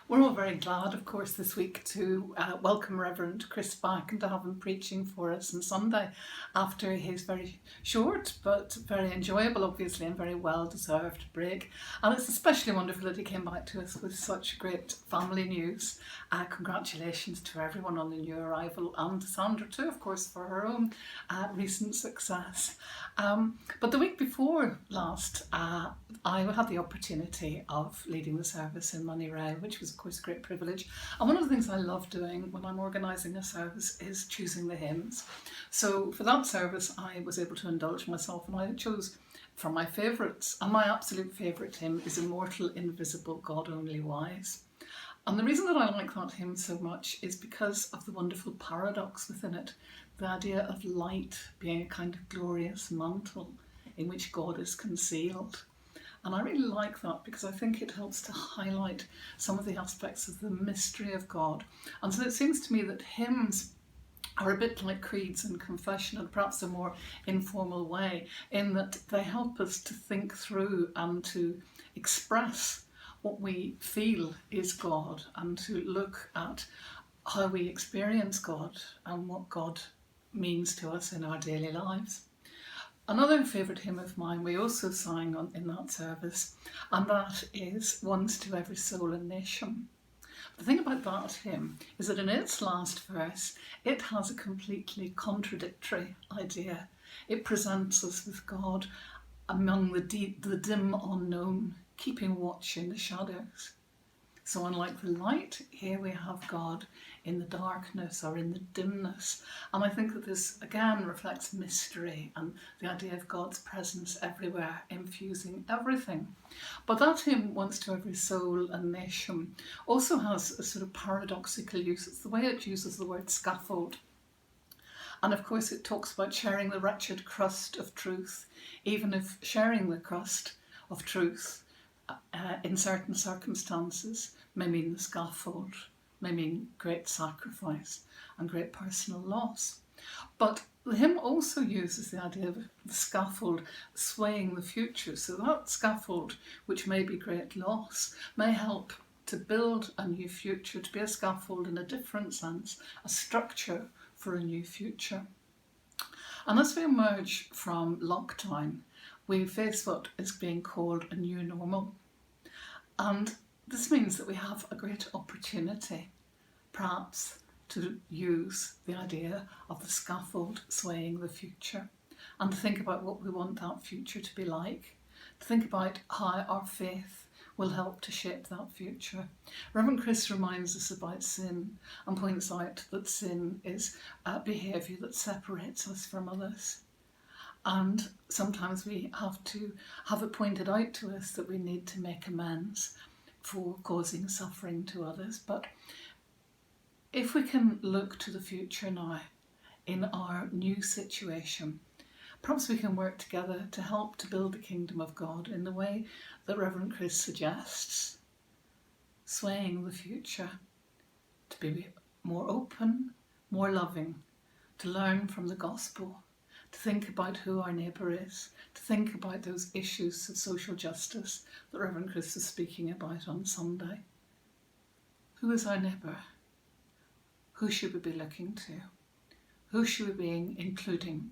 We're all very glad, of course, this week to welcome Reverend Chris back and to have him preaching for us on Sunday after his very short but very enjoyable, obviously, and very well-deserved break. And it's especially wonderful that he came back to us with such great family news. Congratulations to everyone on the new arrival and to Sandra too, of course, for her own recent success. But the week before last, I had the opportunity of leading the service in Moneyreagh, which was of course a great privilege. And one of the things I love doing when I'm organising a service is choosing the hymns. So for that service I was able to indulge myself and I chose for my favourites, and my absolute favourite hymn is Immortal, Invisible, God Only Wise. And the reason that I like that hymn so much is because of the wonderful paradox within it, the idea of light being a kind of glorious mantle in which God is concealed. And I really like that because I think it helps to highlight some of the aspects of the mystery of God. And so it seems to me that hymns are a bit like creeds and confession, and perhaps a more informal way, in that they help us to think through and to express what we feel is God and to look at how we experience God and what God means to us in our daily lives. Another favourite hymn of mine we also sang in that service, and that is Once to Every Soul and Nation. The thing about that hymn is that in its last verse it has a completely contradictory idea. It presents us with God among the dim unknown, keeping watch in the shadows. So unlike the light, here we have God in the darkness or in the dimness. And I think that this again reflects mystery and the idea of God's presence everywhere, infusing everything. But that hymn, Once to Every Soul and Nation, also has a sort of paradoxical use. It's the way it uses the word scaffold. And of course it talks about sharing the wretched crust of truth, even if sharing the crust of truth in certain circumstances may mean the scaffold, may mean great sacrifice and great personal loss. But the hymn also uses the idea of the scaffold swaying the future. So that scaffold, which may be great loss, may help to build a new future, to be a scaffold in a different sense, a structure for a new future. And as we emerge from lockdown, we face what is being called a new normal. And this means that we have a great opportunity, perhaps, to use the idea of the scaffold swaying the future and to think about what we want that future to be like, to think about how our faith will help to shape that future. Reverend Chris reminds us about sin and points out that sin is a behaviour that separates us from others. And sometimes we have to have it pointed out to us that we need to make amends for causing suffering to others. But if we can look to the future now in our new situation, perhaps we can work together to help to build the kingdom of God in the way that Reverend Chris suggests, swaying the future, to be more open, more loving, to learn from the gospel, to think about who our neighbour is, to think about those issues of social justice that Reverend Chris was speaking about on Sunday. Who is our neighbour? Who should we be looking to? Who should we be including?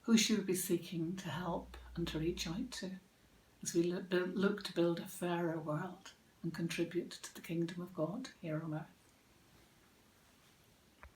Who should we be seeking to help and to reach out to as we look to build a fairer world and contribute to the kingdom of God here on earth?